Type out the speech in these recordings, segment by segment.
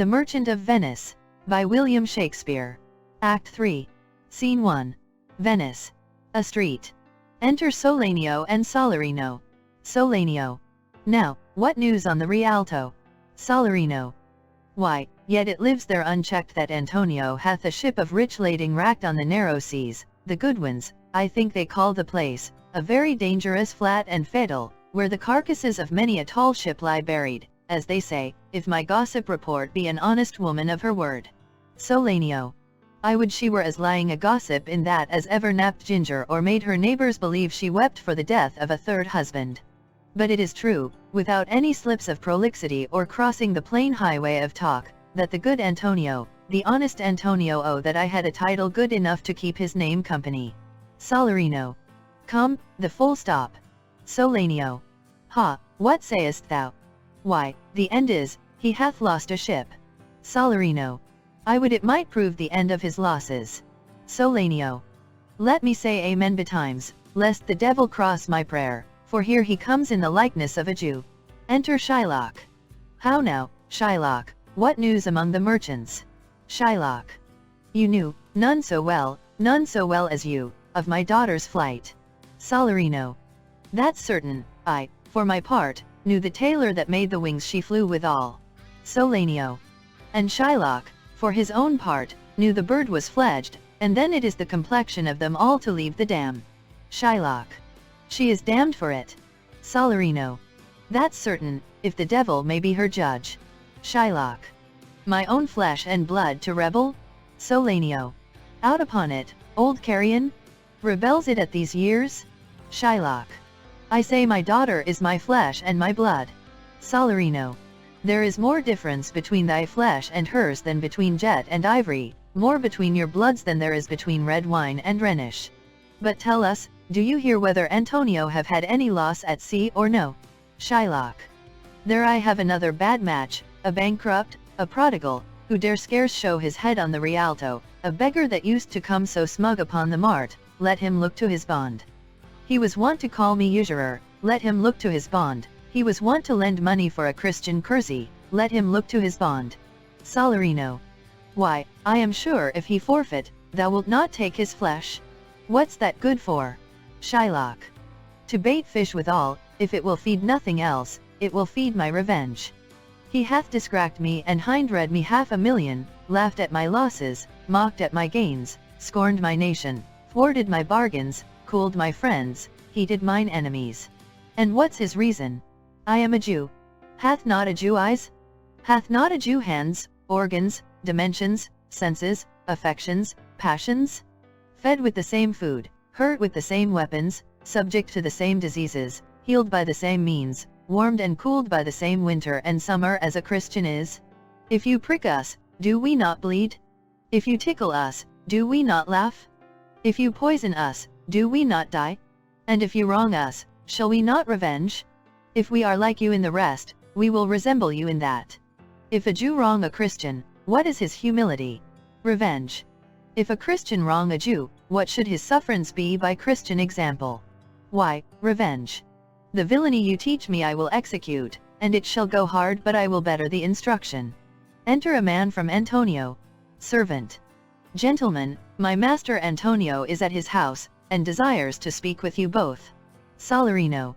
The Merchant of Venice, by William Shakespeare. Act 3. Scene 1. Venice. A street. Enter Solenio and Salarino. Solenio. Now, what news on the Rialto? Salarino. Why, yet it lives there unchecked that Antonio hath a ship of rich lading wracked on the narrow seas, the Goodwins, I think they call the place, a very dangerous flat and fatal, where the carcasses of many a tall ship lie buried, as they say, if my gossip report be an honest woman of her word. Solenio. I would she were as lying a gossip in that as ever napped ginger or made her neighbors believe she wept for the death of a third husband. But it is true, without any slips of prolixity or crossing the plain highway of talk, that the good Antonio, the honest Antonio, oh that I had a title good enough to keep his name company. Salarino. Come, the full stop. Solenio. Ha, what sayest thou? Why, the end is, he hath lost a ship. Salarino. I would it might prove the end of his losses. Solenio. Let me say amen betimes, lest the devil cross my prayer, for here he comes in the likeness of a Jew. Enter Shylock. How now, Shylock, what news among the merchants? Shylock. You knew, none so well as you, of my daughter's flight. Salarino. That's certain, I, for my part, knew the tailor that made the wings she flew withal. Solenio. And Shylock, for his own part, knew the bird was fledged, and then it is the complexion of them all to leave the dam. Shylock. She is damned for it. Salarino. That's certain, if the devil may be her judge. Shylock. My own flesh and blood to rebel? Solenio. Out upon it, old carrion? Rebels it at these years? Shylock. I say my daughter is my flesh and my blood. Salarino. There is more difference between thy flesh and hers than between jet and ivory, more between your bloods than there is between red wine and Rhenish. But tell us, do you hear whether Antonio have had any loss at sea or no? Shylock. There I have another bad match, a bankrupt, a prodigal, who dare scarce show his head on the Rialto, a beggar that used to come so smug upon the mart, let him look to his bond. He was wont to call me usurer, let him look to his bond. He was wont to lend money for a Christian kersey, let him look to his bond. Salarino. Why, I am sure if he forfeit, thou wilt not take his flesh. What's that good for? Shylock. To bait fish withal, if it will feed nothing else, it will feed my revenge. He hath discracked me and hindred me 500,000, laughed at my losses, mocked at my gains, scorned my nation, thwarted my bargains, cooled my friends, heated mine enemies. And what's his reason? I am a Jew. Hath not a Jew eyes? Hath not a Jew hands, organs, dimensions, senses, affections, passions? Fed with the same food, hurt with the same weapons, subject to the same diseases, healed by the same means, warmed and cooled by the same winter and summer as a Christian is? If you prick us, do we not bleed? If you tickle us, do we not laugh? If you poison us, do we not die? And if you wrong us, shall we not revenge? If we are like you in the rest, we will resemble you in that. If a Jew wrong a Christian, what is his humility? Revenge. If a Christian wrong a Jew, what should his sufferance be by Christian example? Why, revenge. The villainy you teach me I will execute, and it shall go hard but I will better the instruction. Enter a man from Antonio. Servant. Gentlemen, my master Antonio is at his house, and desires to speak with you both. Salarino.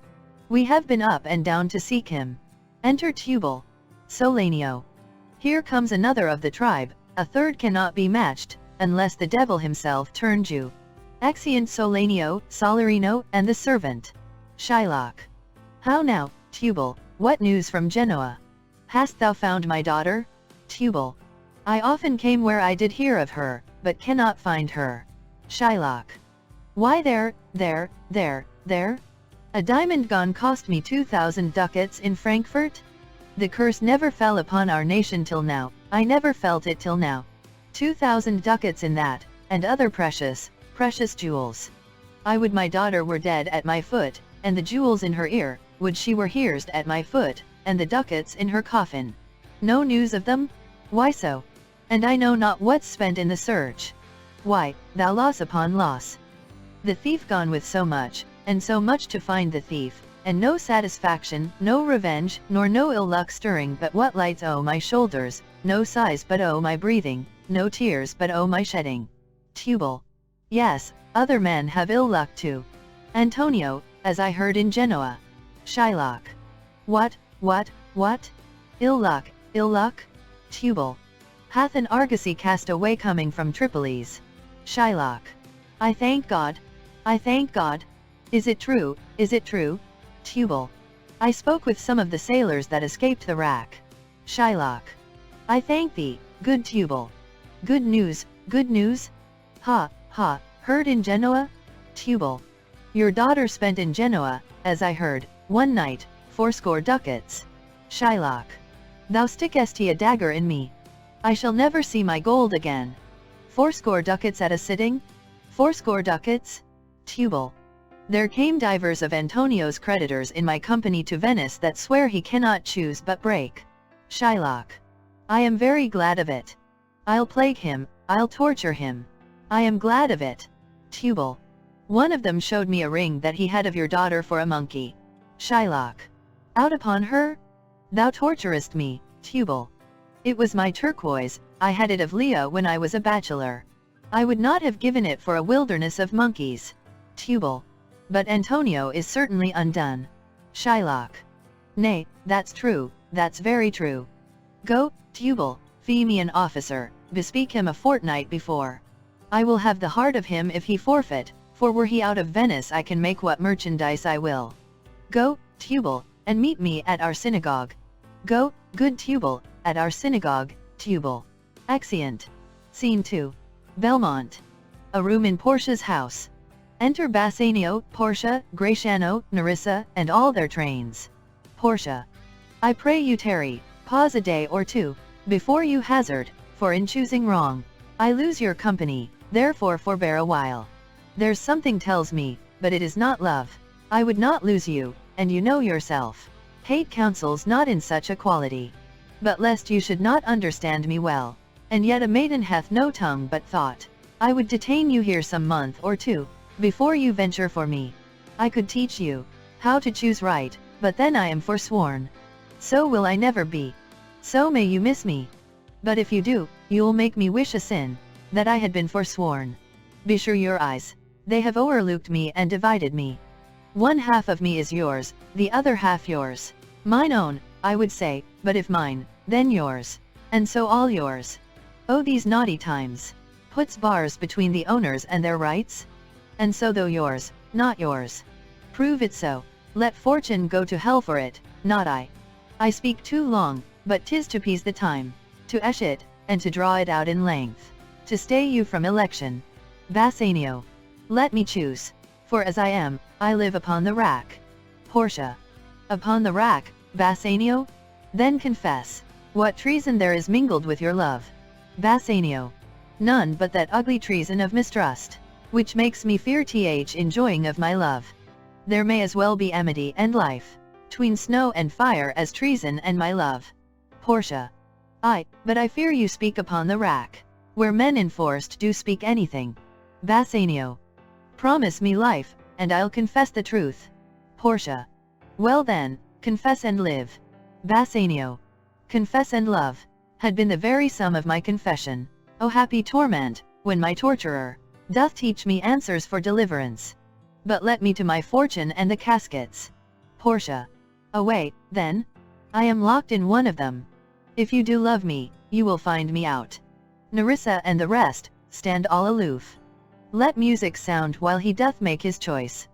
We have been up and down to seek him. Enter Tubal. Solenio. Here comes another of the tribe, a third cannot be matched, unless the devil himself turn Jew. Exeunt Solenio, Salarino, and the servant. Shylock. How now, Tubal, what news from Genoa? Hast thou found my daughter? Tubal. I often came where I did hear of her, but cannot find her. Shylock. Why there? A diamond gone cost me 2,000 ducats in Frankfurt? The curse never fell upon our nation till now, I never felt it till now. 2,000 ducats in that, and other precious jewels. I would my daughter were dead at my foot, and the jewels in her ear, would she were hearsed at my foot, and the ducats in her coffin. No news of them? Why so? And I know not what's spent in the search. Why, thou loss upon loss. The thief gone with so much, and so much to find the thief, and no satisfaction, no revenge, nor no ill luck stirring but what lights o' my shoulders, no sighs but oh my breathing, no tears but oh my shedding. Tubal. Yes, other men have ill luck too. Antonio, as I heard in Genoa. Shylock. What? Ill luck, ill luck? Tubal. Hath an argosy cast away coming from Tripolis. Shylock. I thank God. I thank God. Is it true, is it true? Tubal. I spoke with some of the sailors that escaped the wrack. Shylock. I thank thee, good Tubal. Good news, good news? Ha, heard in Genoa? Tubal. Your daughter spent in Genoa, as I heard, one night, 80 ducats. Shylock. Thou stickest a dagger in me. I shall never see my gold again. 80 ducats at a sitting? 80 ducats? Tubal. There came divers of Antonio's creditors in my company to Venice that swear he cannot choose but break. Shylock. I am very glad of it. I'll plague him, I'll torture him. I am glad of it. Tubal. One of them showed me a ring that he had of your daughter for a monkey. Shylock. Out upon her? Thou torturest me, Tubal. It was my turquoise, I had it of Leah when I was a bachelor. I would not have given it for a wilderness of monkeys. Tubal. But Antonio is certainly undone. Shylock. Nay, that's true, that's very true. Go, Tubal, fee me an officer, bespeak him a fortnight before. I will have the heart of him if he forfeit, for were he out of Venice I can make what merchandise I will. Go, Tubal, and meet me at our synagogue. Go, good Tubal, at our synagogue, Tubal. Exeunt. Scene 2. Belmont. A room in Portia's house. Enter Bassanio, Portia, Gratiano, Nerissa, and all their trains. Portia. I pray you tarry, pause a day or two, before you hazard, for in choosing wrong, I lose your company, therefore forbear a while. There's something tells me, but it is not love. I would not lose you, and you know yourself. Hate counsels not in such a quality. But lest you should not understand me well, and yet a maiden hath no tongue but thought, I would detain you here some month or two, before you venture for me. I could teach you how to choose right, but then I am forsworn. So will I never be. So may you miss me. But if you do, you'll make me wish a sin, that I had been forsworn. Be sure your eyes, they have o'erlooked me and divided me. One half of me is yours, the other half yours. Mine own, I would say, but if mine, then yours. And so all yours. Oh, these naughty times. Puts bars between the owners and their rights? And so though yours, not yours. Prove it so. Let fortune go to hell for it, not I. I speak too long, but 'tis to peace the time, to esh it, and to draw it out in length, to stay you from election. Bassanio. Let me choose, for as I am, I live upon the rack. Portia. Upon the rack, Bassanio? Then confess, what treason there is mingled with your love. Bassanio. None but that ugly treason of mistrust, which makes me fear enjoying of my love. There may as well be amity and life, 'tween snow and fire as treason and my love. Portia. Ay, but I fear you speak upon the rack, where men enforced do speak anything. Bassanio. Promise me life, and I'll confess the truth. Portia. Well then, confess and live. Bassanio. Confess and love, had been the very sum of my confession. O happy torment, when my torturer doth teach me answers for deliverance. But let me to my fortune and the caskets. Portia. Away, then? I am locked in one of them. If you do love me, you will find me out. Nerissa and the rest, stand all aloof. Let music sound while he doth make his choice.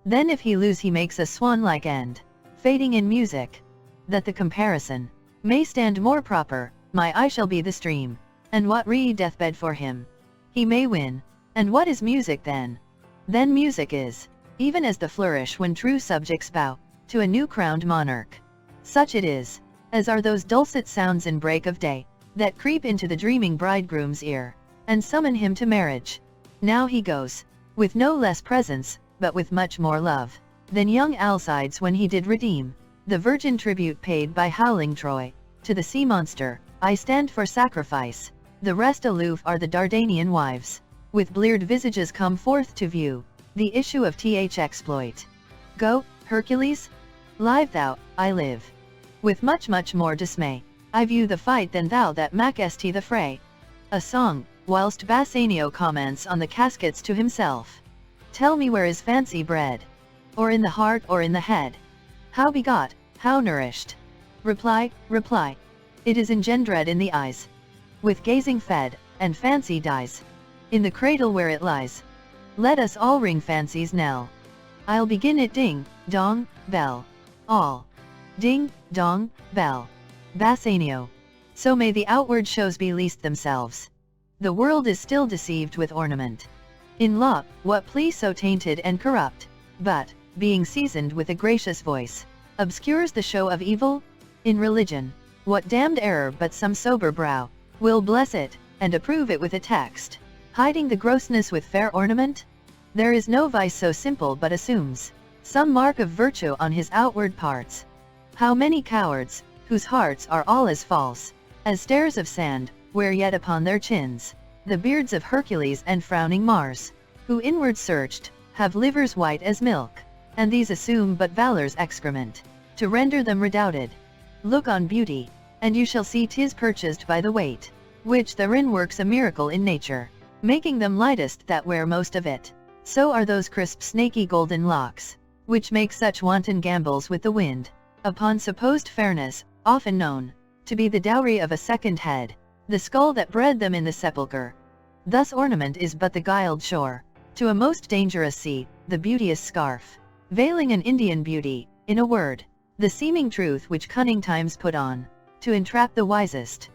Then if he lose he makes a swan-like end, fading in music. That the comparison may stand more proper, my eye shall be the stream, and what deathbed for him. He may win. And what is music then? Then music is, even as the flourish when true subjects bow, to a new crowned monarch. Such it is, as are those dulcet sounds in break of day, that creep into the dreaming bridegroom's ear, and summon him to marriage. Now he goes, with no less presence, but with much more love, than young Alcides when he did redeem the virgin tribute paid by howling Troy. To the sea monster, I stand for sacrifice, the rest aloof are the Dardanian wives, with bleared visages come forth to view the issue of exploit. Go, Hercules? Live thou, I live. With much more dismay. I view the fight than thou that makest the fray. A song, whilst Bassanio comments on the caskets to himself. Tell me where is fancy bred? Or in the heart or in the head? How begot, how nourished? Reply, reply. It is engendered in the eyes. With gazing fed, and fancy dies. In the cradle where it lies. Let us all ring fancy's knell. I'll begin it ding, dong, bell. All. Ding, dong, bell. Bassanio. So may the outward shows be least themselves. The world is still deceived with ornament. In law, what please so tainted and corrupt, but, being seasoned with a gracious voice, obscures the show of evil? In religion, what damned error but some sober brow, will bless it, and approve it with a text, hiding the grossness with fair ornament? There is no vice so simple but assumes some mark of virtue on his outward parts. How many cowards, whose hearts are all as false as stairs of sand, wear yet upon their chins the beards of Hercules and frowning Mars, who inward searched, have livers white as milk, and these assume but valor's excrement, to render them redoubted. Look on beauty, and you shall see 'tis purchased by the weight, which therein works a miracle in nature, making them lightest that wear most of it. So are those crisp snaky golden locks, which make such wanton gambols with the wind, upon supposed fairness, often known to be the dowry of a second head, the skull that bred them in the sepulchre. Thus ornament is but the guiled shore, to a most dangerous sea, the beauteous scarf, veiling an Indian beauty, in a word, the seeming truth which cunning times put on, to entrap the wisest.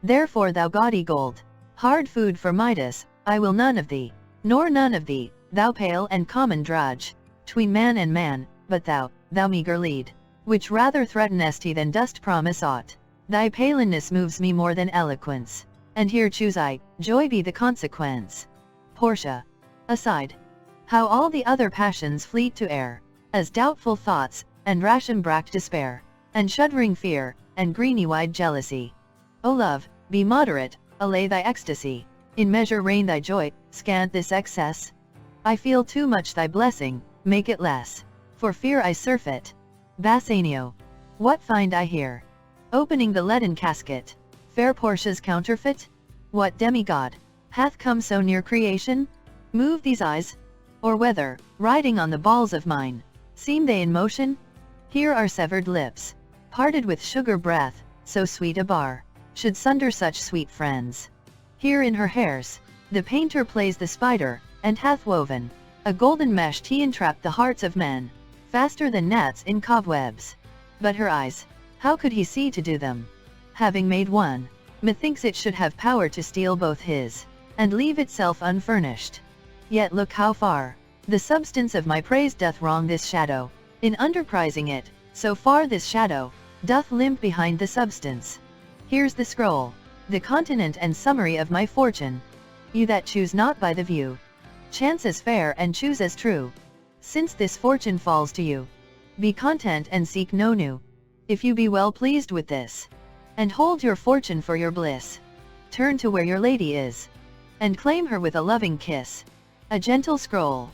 Therefore thou gaudy gold, hard food for Midas, I will none of thee, nor none of thee, thou pale and common drudge, tween man and man, but thou meager lead, which rather threatenest than dost promise aught. Thy paleness moves me more than eloquence, and here choose I, joy be the consequence. Portia. Aside. How all the other passions fleet to air, as doubtful thoughts, and rash embracked despair, and shuddering fear, and greeny-wide jealousy. O love, be moderate, allay thy ecstasy, in measure reign thy joy, scant this excess. I feel too much thy blessing, make it less, for fear I surfeit. Bassanio. What find I here? Opening the leaden casket, fair Portia's counterfeit? What demigod hath come so near creation? Move these eyes? Or whether, riding on the balls of mine, seem they in motion? Here are severed lips, parted with sugar breath, so sweet a bar, should sunder such sweet friends. Here in her hairs, the painter plays the spider, and hath woven a golden mesh to entrap the hearts of men, faster than gnats in cobwebs. But her eyes, how could he see to do them? Having made one, methinks it should have power to steal both his, and leave itself unfurnished. Yet look how far the substance of my praise doth wrong this shadow, in underprising it, so far this shadow doth limp behind the substance. Here's the scroll, the continent and summary of my fortune. You that choose not by the view, chance as fair and choose as true. Since this fortune falls to you, be content and seek no new. If you be well pleased with this, and hold your fortune for your bliss, turn to where your lady is, and claim her with a loving kiss. A gentle scroll.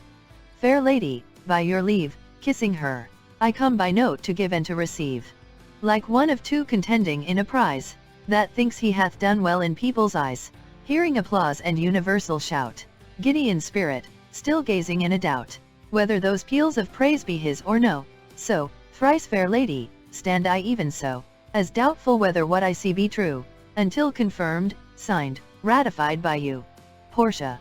Fair lady, by your leave, kissing her, I come by note to give and to receive. Like one of two contending in a prize, that thinks he hath done well in people's eyes, hearing applause and universal shout, giddy in spirit, still gazing in a doubt, whether those peals of praise be his or no. So, thrice fair lady, stand I even so, as doubtful whether what I see be true, until confirmed, signed, ratified by you. Portia.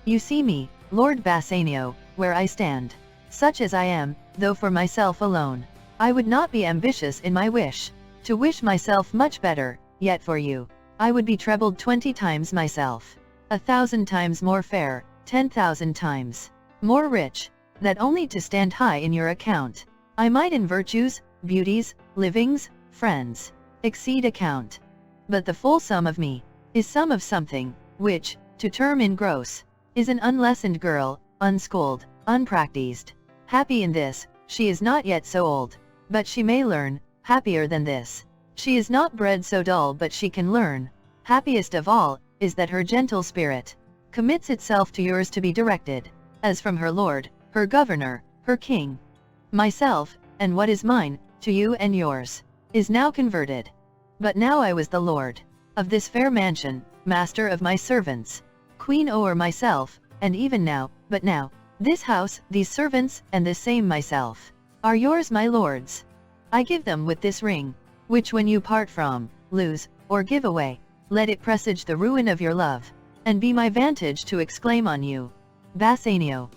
You see me, Lord Bassanio, where I stand, such as I am, though for myself alone, I would not be ambitious in my wish, to wish myself much better, yet for you, I would be trebled 20 times myself, 1,000 times more fair, 10,000 times more rich, that only to stand high in your account, I might in virtues, beauties, livings, friends, exceed account. But the full sum of me, is sum of something, which, to term in gross, is an unlessoned girl, unschooled, unpractised. Happy in this, she is not yet so old, but she may learn, happier than this. She is not bred so dull but she can learn. Happiest of all, is that her gentle spirit commits itself to yours to be directed, as from her lord, her governor, her king. Myself, and what is mine, to you and yours, is now converted. But now I was the lord of this fair mansion, master of my servants, queen o'er myself, and even now, but now, this house, these servants, and this same myself, are yours, my lords. I give them with this ring, which when you part from, lose, or give away, let it presage the ruin of your love, and be my vantage to exclaim on you. Bassanio.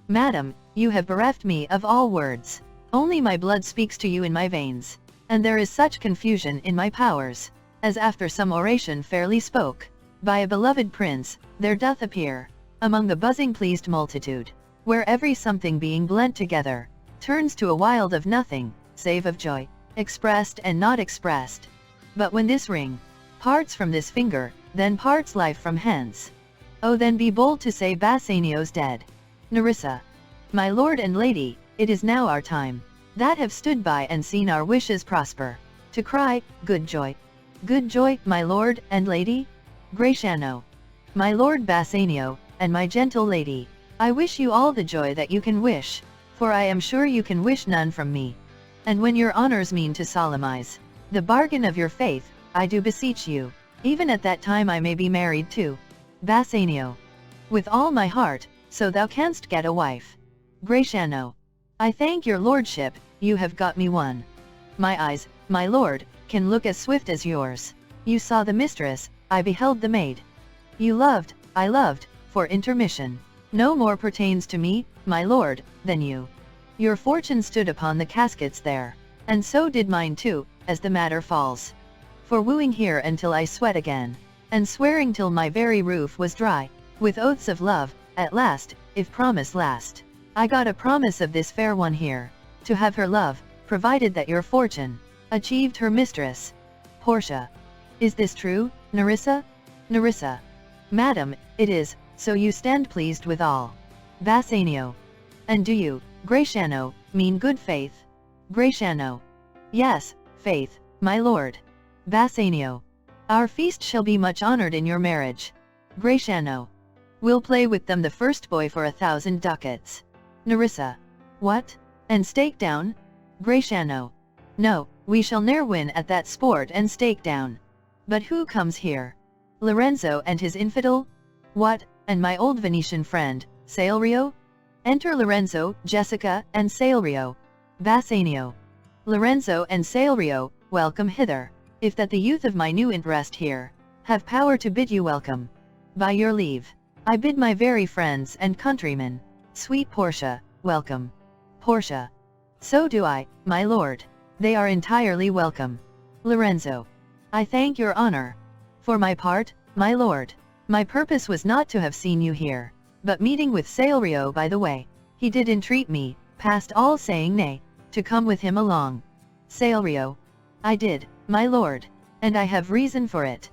Madam, you have bereft me of all words. Only my blood speaks to you in my veins, and there is such confusion in my powers, as after some oration fairly spoke, by a beloved prince, there doth appear, among the buzzing pleased multitude, where every something being blent together, turns to a wild of nothing, save of joy, expressed and not expressed. But when this ring parts from this finger, then parts life from hence. Oh, then be bold to say Bassanio's dead. Nerissa. My lord and lady, it is now our time, that have stood by and seen our wishes prosper, to cry, good joy, my lord and lady. Gratiano. My lord Bassanio, and my gentle lady, I wish you all the joy that you can wish, for I am sure you can wish none from me. And when your honors mean to solemnize the bargain of your faith, I do beseech you, even at that time I may be married to Bassanio. With all my heart, so thou canst get a wife. Gratiano. I thank your lordship, you have got me one. My eyes, my lord, can look as swift as yours. You saw the mistress, I beheld the maid. You loved, I loved, for intermission. No more pertains to me, my lord, than you. Your fortune stood upon the caskets there, and so did mine too, as the matter falls. For wooing here until I sweat again, and swearing till my very roof was dry, with oaths of love, at last, if promise last, I got a promise of this fair one here, to have her love, provided that your fortune achieved her mistress. Portia. Is this true, Nerissa? Nerissa. Madam, it is, so you stand pleased withal. Bassanio. And do you, Gratiano, mean good faith? Gratiano. Yes, faith, my lord. Bassanio. Our feast shall be much honored in your marriage. Gratiano. We'll play with them the first boy for 1,000 ducats. Nerissa. What? And stake down? Gratiano. No, we shall ne'er win at that sport and stake down. But who comes here? Lorenzo and his infidel? What, and my old Venetian friend, Salerio? Enter Lorenzo, Jessica, and Salerio. Bassanio. Lorenzo and Salerio, welcome hither, if that the youth of my new interest here have power to bid you welcome. By your leave, I bid my very friends and countrymen, sweet Portia, welcome. Portia. So do I, my lord. They are entirely welcome. Lorenzo. I thank your honor. For my part, my lord, my purpose was not to have seen you here, but meeting with Salerio by the way, he did entreat me, past all saying nay, to come with him along. Salerio. I did, my lord, and I have reason for it.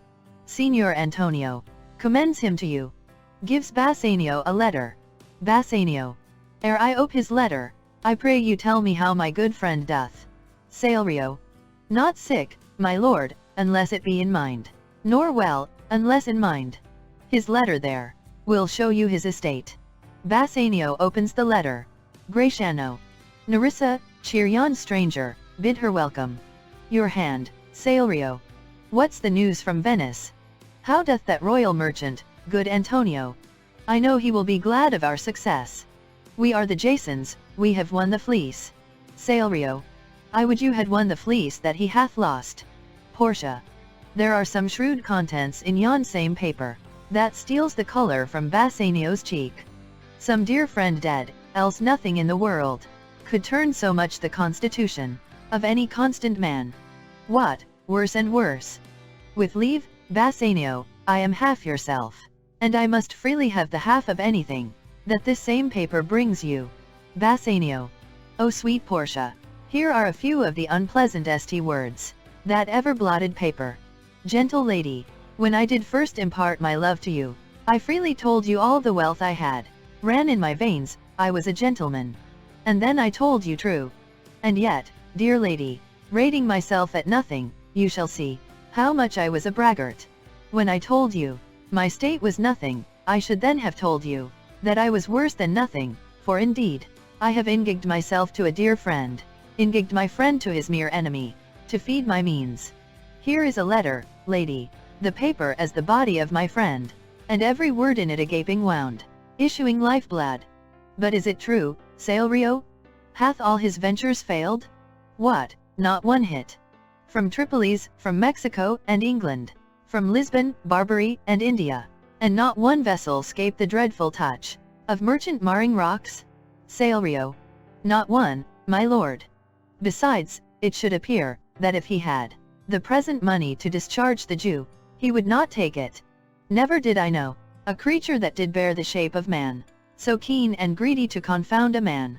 Signor Antonio commends him to you. Gives Bassanio a letter. Bassanio. Ere I ope his letter, I pray you tell me how my good friend doth. Salerio. Not sick, my lord, unless it be in mind, nor well, unless in mind. His letter there will show you his estate. Bassanio opens the letter. Gratiano. Nerissa, cheer yon stranger, bid her welcome. Your hand, Salerio. What's the news from Venice? How doth that royal merchant, good Antonio? I know he will be glad of our success. We are the Jasons, we have won the fleece. Salerio. I would you had won the fleece that he hath lost. Portia. There are some shrewd contents in yon same paper, that steals the color from Bassanio's cheek. Some dear friend dead, else nothing in the world could turn so much the constitution of any constant man. What, worse and worse? With leave, Bassanio, I am half yourself, and I must freely have the half of anything that this same paper brings you. Bassanio. O sweet Portia, here are a few of the unpleasantest words that ever blotted paper. Gentle lady, when I did first impart my love to you, I freely told you all the wealth I had ran in my veins, I was a gentleman. And then I told you true. And yet, dear lady, rating myself at nothing, you shall see how much I was a braggart. When I told you my state was nothing, I should then have told you that I was worse than nothing, for indeed, I have ingigged myself to a dear friend, ingigged my friend to his mere enemy, to feed my means. Here is a letter, lady, the paper as the body of my friend, and every word in it a gaping wound, issuing lifeblood. But is it true, Salerio? Hath all his ventures failed? What, not one hit? From Tripolis, from Mexico and England, from Lisbon, Barbary and India, and not one vessel 'scaped the dreadful touch of merchant marring rocks? Salerio. Not one, my lord. Besides, it should appear, that if he had the present money to discharge the Jew, he would not take it. Never did I know a creature that did bear the shape of man, so keen and greedy to confound a man.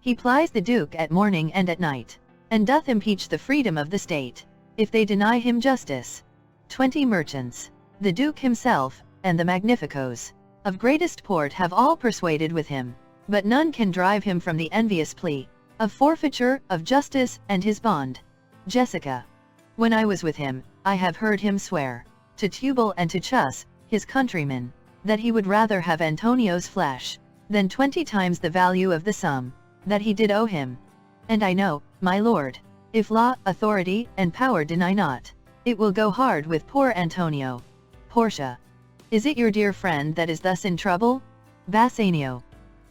He plies the Duke at morning and at night, and doth impeach the freedom of the state, if they deny him justice. 20 merchants, the Duke himself, and the Magnificos, of greatest port have all persuaded with him, but none can drive him from the envious plea of forfeiture of justice and his bond. Jessica. When I was with him, I have heard him swear, to Tubal and to Chus, his countrymen, that he would rather have Antonio's flesh, than 20 times the value of the sum, that he did owe him. And I know, my lord, if law, authority, and power deny not, it will go hard with poor Antonio. Portia. Is it your dear friend that is thus in trouble? Bassanio.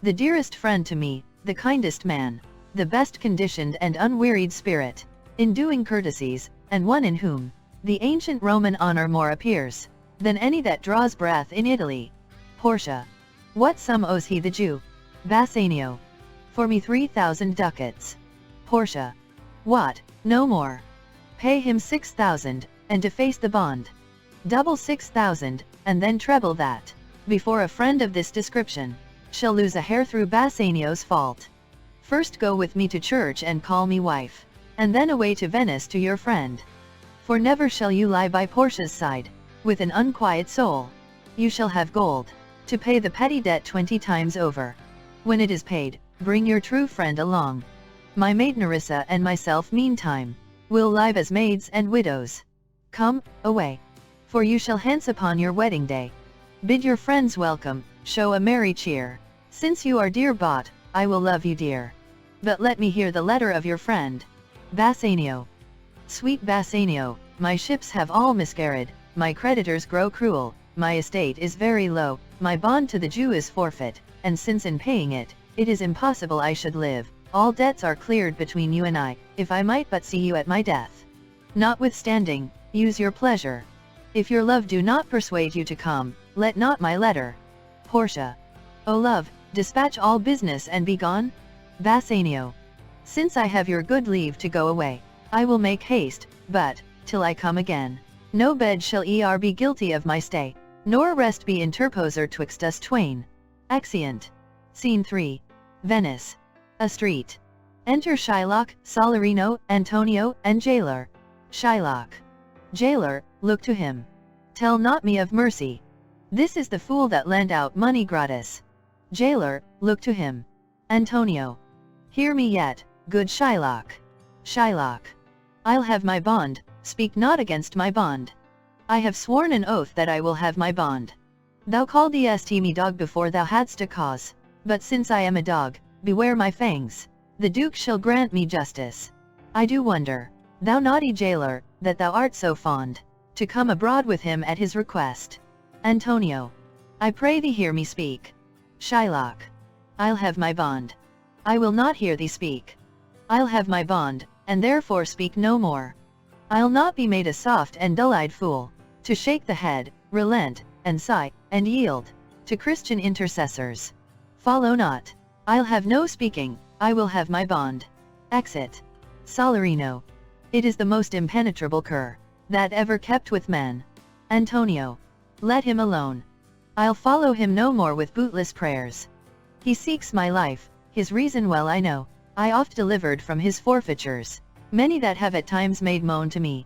The dearest friend to me, the kindest man, the best conditioned and unwearied spirit, in doing courtesies, and one in whom the ancient Roman honor more appears, than any that draws breath in Italy. Portia. What sum owes he the Jew? Bassanio. For me 3,000 ducats. Portia. What, no more? Pay him 6,000, and deface the bond. Double 6,000, and then treble that, before a friend of this description shall lose a hair through Bassanio's fault. First go with me to church and call me wife, and then away to Venice to your friend. For never shall you lie by Portia's side, with an unquiet soul. You shall have gold, to pay the petty debt 20 times over. When it is paid, bring your true friend along. My maid Nerissa and myself meantime, will live as maids and widows. Come, away. For you shall hence upon your wedding day. Bid your friends welcome, show a merry cheer. Since you are dear bought, I will love you dear. But let me hear the letter of your friend. Bassanio. Sweet Bassanio, my ships have all miscarried, my creditors grow cruel, my estate is very low, my bond to the Jew is forfeit, and since in paying it, it is impossible I should live, all debts are cleared between you and I, if I might but see you at my death. Notwithstanding, use your pleasure. If your love do not persuade you to come, let not my letter. Portia. O love, dispatch all business and be gone. Bassanio. Since I have your good leave to go away, I will make haste, but, till I come again, no bed shall be guilty of my stay, nor rest be interposer twixt us twain. Exeunt. Scene 3. Venice. A street. Enter Shylock, Salarino, Antonio, and Jailer. Shylock. Jailer, look to him. Tell not me of mercy. This is the fool that lent out money gratis. Jailer, look to him. Antonio. Hear me yet, good Shylock. Shylock. I'll have my bond, speak not against my bond. I have sworn an oath that I will have my bond. Thou calledst me dog before thou hadst a cause, but since I am a dog, beware my fangs. The Duke shall grant me justice. I do wonder, thou naughty jailer, that thou art so fond, to come abroad with him at his request. Antonio. I pray thee hear me speak. Shylock. I'll have my bond. I will not hear thee speak. I'll have my bond, and therefore speak no more. I'll not be made a soft and dull-eyed fool, to shake the head, relent, and sigh, and yield, to Christian intercessors. Follow not. I'll have no speaking, I will have my bond. Exit. Salarino. It is the most impenetrable cur, that ever kept with men. Antonio. Let him alone. I'll follow him no more with bootless prayers. He seeks my life, his reason well I know, I oft delivered from his forfeitures, many that have at times made moan to me.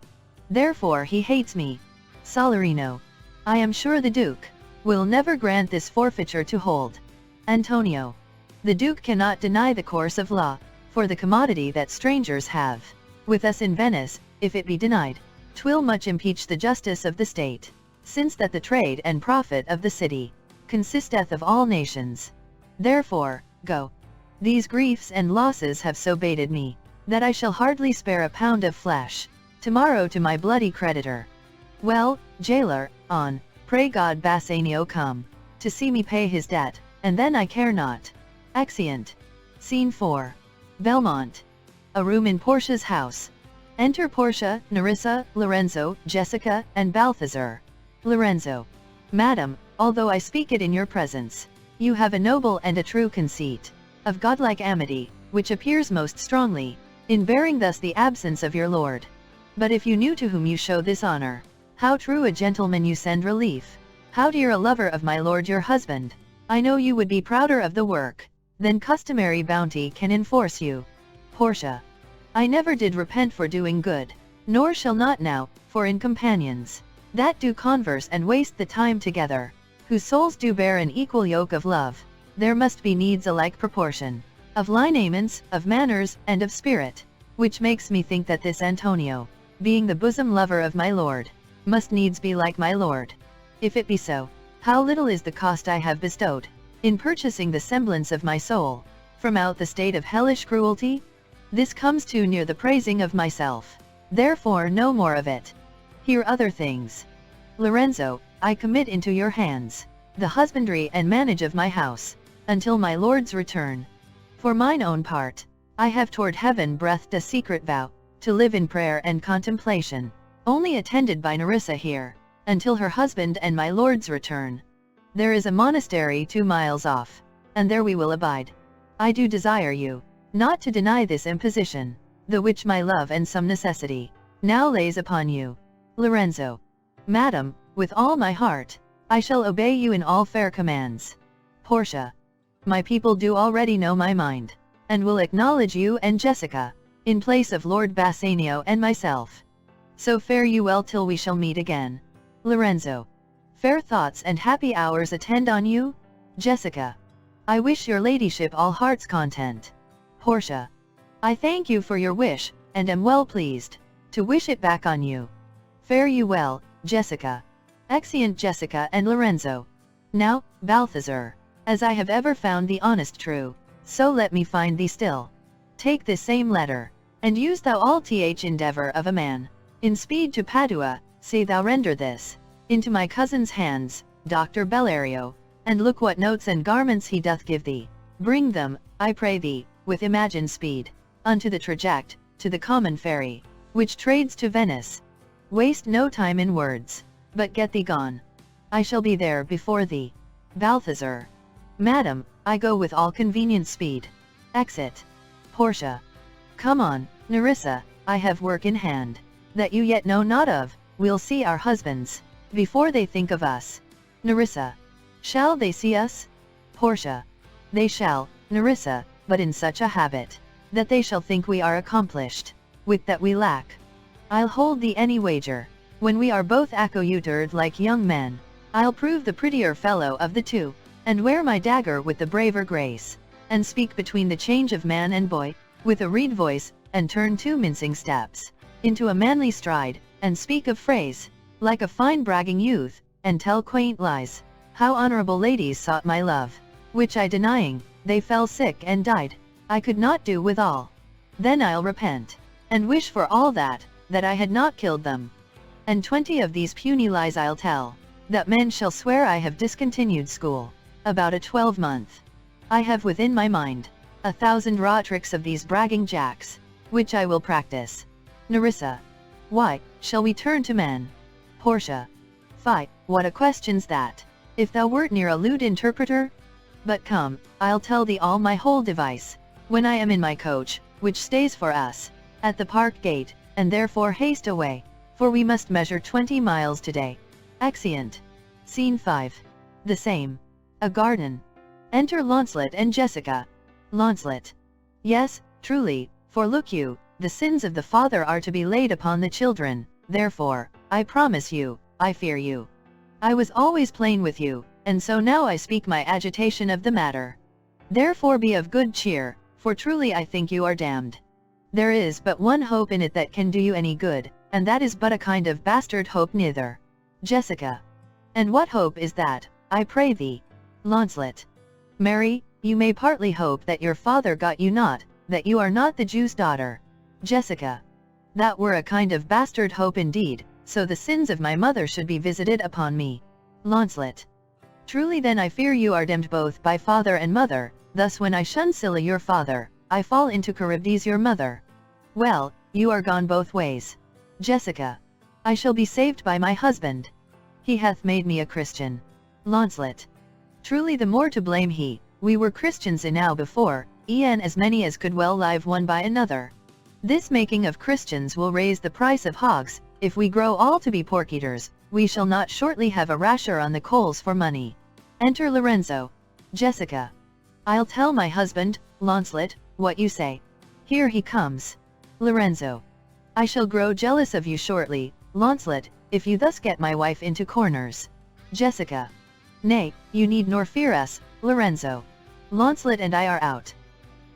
Therefore he hates me. Salarino. I am sure the Duke will never grant this forfeiture to hold. Antonio. The Duke cannot deny the course of law, for the commodity that strangers have with us in Venice, if it be denied, 'twill much impeach the justice of the state, since that the trade and profit of the city consisteth of all nations. Therefore, go. These griefs and losses have so baited me, that I shall hardly spare a pound of flesh, tomorrow to my bloody creditor. Well, jailer, on, pray God Bassanio come, to see me pay his debt, and then I care not. Exeunt. Scene 4. Belmont. A room in Portia's house. Enter Portia, Nerissa, Lorenzo, Jessica, and Balthazar. Lorenzo. Madam, although I speak it in your presence, you have a noble and a true conceit, of godlike amity, which appears most strongly, in bearing thus the absence of your lord. But if you knew to whom you show this honor, how true a gentleman you send relief, how dear a lover of my lord your husband, I know you would be prouder of the work, than customary bounty can enforce you. Portia. I never did repent for doing good, nor shall not now, for in companions, that do converse and waste the time together, whose souls do bear an equal yoke of love, there must be needs a like proportion, of lineaments, of manners, and of spirit, which makes me think that this Antonio, being the bosom lover of my lord, must needs be like my lord. If it be so, how little is the cost I have bestowed, in purchasing the semblance of my soul, from out the state of hellish cruelty? This comes too near the praising of myself, therefore no more of it. Hear other things. Lorenzo, I commit into your hands, the husbandry and manage of my house, until my lord's return. For mine own part, I have toward heaven breathed a secret vow, to live in prayer and contemplation, only attended by Nerissa here, until her husband and my lord's return. There is a monastery 2 miles off, and there we will abide. I do desire you, not to deny this imposition, the which my love and some necessity, now lays upon you. Lorenzo. Madam, with all my heart, I shall obey you in all fair commands. Portia. My people do already know my mind, and will acknowledge you and Jessica, in place of Lord Bassanio and myself. So fare you well till we shall meet again. Lorenzo. Fair thoughts and happy hours attend on you. Jessica. I wish your ladyship all heart's content. Portia. I thank you for your wish, and am well pleased to wish it back on you. Fare you well, Jessica. Exeunt Jessica and Lorenzo. Now, Balthazar, as I have ever found thee honest true, so let me find thee still. Take this same letter, and use thou all th endeavor of a man, in speed to Padua, say thou render this, into my cousin's hands, Dr. Bellario, and look what notes and garments he doth give thee. Bring them, I pray thee, with imagined speed, unto the traject, to the common ferry, which trades to Venice. Waste no time in words, but get thee gone. I shall be there before thee. Balthazar. Madam, I go with all convenient speed. Exit. Portia. Come on, Nerissa, I have work in hand, that you yet know not of. We'll see our husbands, before they think of us. Nerissa. Shall they see us? Portia. They shall, Nerissa, but in such a habit, that they shall think we are accomplished, wit that we lack. I'll hold thee any wager, when we are both accoutred like young men, I'll prove the prettier fellow of the two, and wear my dagger with the braver grace, and speak between the change of man and boy, with a reed voice, and turn 2 mincing steps, into a manly stride, and speak of phrase, like a fine bragging youth, and tell quaint lies, how honorable ladies sought my love, which I denying, they fell sick and died, I could not do withal. Then I'll repent, and wish for all that I had not killed them. And 20 of these puny lies I'll tell, that men shall swear I have discontinued school, about a 12-month. I have within my mind 1,000 raw tricks of these bragging jacks, which I will practice. Nerissa. Why, shall we turn to men? Portia. Fie, what a question's that, if thou wert near a lewd interpreter? But come, I'll tell thee all my whole device, when I am in my coach, which stays for us, at the park gate, and therefore haste away, for we must measure 20 miles today. Exeunt. Scene 5. The same. A garden. Enter Launcelot and Jessica. Launcelot. Yes, truly, for look you, the sins of the father are to be laid upon the children, therefore, I promise you, I fear you. I was always plain with you, and so now I speak my agitation of the matter. Therefore be of good cheer, for truly I think you are damned. There is but one hope in it that can do you any good, and that is but a kind of bastard hope neither. Jessica. And what hope is that, I pray thee? Launcelot. Marry, you may partly hope that your father got you not, that you are not the Jew's daughter. Jessica. That were a kind of bastard hope indeed, so the sins of my mother should be visited upon me. Launcelot. Truly then I fear you are damned both by father and mother, thus when I shun Scylla your father, I fall into Charybdis your mother. Well, you are gone both ways. Jessica. I shall be saved by my husband. He hath made me a Christian. Launcelot. Truly the more to blame he, we were Christians enow before, e'en as many as could well live one by another. This making of Christians will raise the price of hogs, if we grow all to be pork-eaters, we shall not shortly have a rasher on the coals for money. Enter Lorenzo. Jessica. I'll tell my husband, Launcelot, what you say. Here he comes. Lorenzo. I shall grow jealous of you shortly, Launcelot, if you thus get my wife into corners. Jessica. Nay, you need nor fear us, Lorenzo. Launcelot and I are out.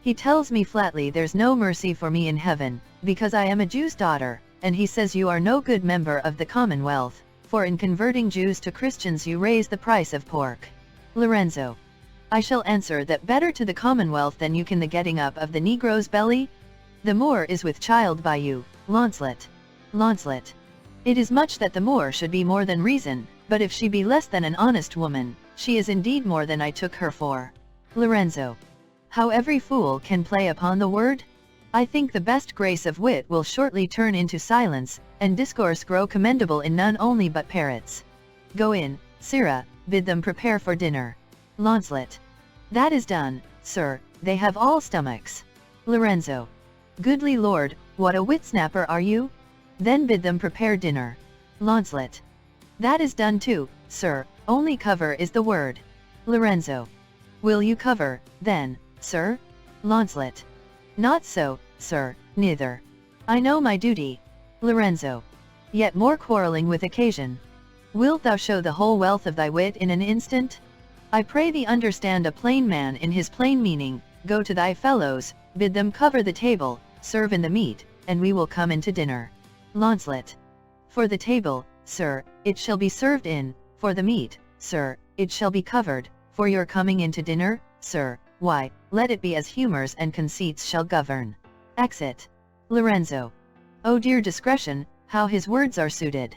He tells me flatly there's no mercy for me in heaven, because I am a Jew's daughter, and he says you are no good member of the Commonwealth, for in converting Jews to Christians you raise the price of pork. Lorenzo. I shall answer that better to the Commonwealth than you can the getting up of the Negro's belly. The Moor is with child by you, Launcelot. Launcelot. It is much that the Moor should be more than reason, but if she be less than an honest woman, she is indeed more than I took her for. Lorenzo. How every fool can play upon the word? I think the best grace of wit will shortly turn into silence, and discourse grow commendable in none only but parrots. Go in, sirrah, bid them prepare for dinner. Launcelot. That is done, sir, they have all stomachs. Lorenzo. Goodly lord, what a wit-snapper are you? Then bid them prepare dinner. Launcelot. That is done too, sir, only cover is the word. Lorenzo. Will you cover, then, sir? Launcelot. Not so, sir, neither. I know my duty. Lorenzo. Yet more quarrelling with occasion. Wilt thou show the whole wealth of thy wit in an instant? I pray thee understand a plain man in his plain meaning, go to thy fellows, bid them cover the table, serve in the meat, and we will come into dinner. Launcelot. For the table, sir, it shall be served in, for the meat, sir, it shall be covered, for your coming into dinner, sir, why, let it be as humours and conceits shall govern. Exit. Lorenzo. O dear discretion, how his words are suited.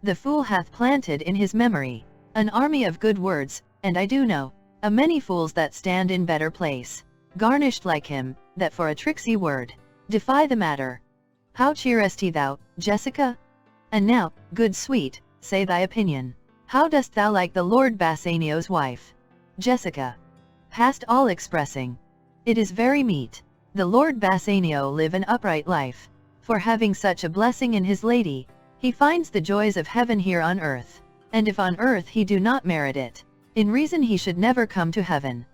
The fool hath planted in his memory an army of good words, and I do know a many fools that stand in better place, garnished like him, that for a tricksy word defy the matter. How cheerest thou, Jessica? And now, good sweet, say thy opinion. How dost thou like the Lord Bassanio's wife? Jessica. Past all expressing. It is very meet. The Lord Bassanio live an upright life, for having such a blessing in his lady, he finds the joys of heaven here on earth, and if on earth he do not merit it, in reason he should never come to heaven.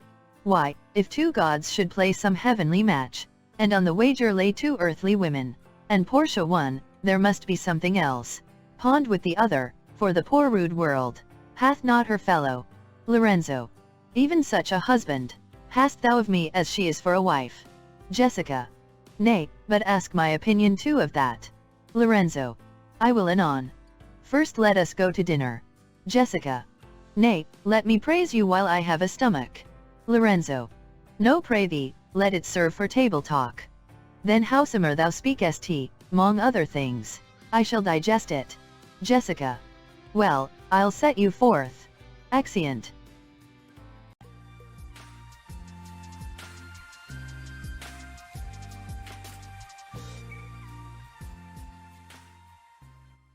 Why, if two gods should play some heavenly match, and on the wager lay two earthly women, and Portia one, there must be something else, pawned with the other, for the poor rude world hath not her fellow. Lorenzo. Even such a husband hast thou of me as she is for a wife. Jessica. Nay, but ask my opinion too of that. Lorenzo. I will anon. First let us go to dinner. Jessica. Nay, let me praise you while I have a stomach. Lorenzo. No pray thee, let it serve for table talk. Then howsoever thou speakest, mong other things, I shall digest it. Jessica. Well, I'll set you forth. Exeunt.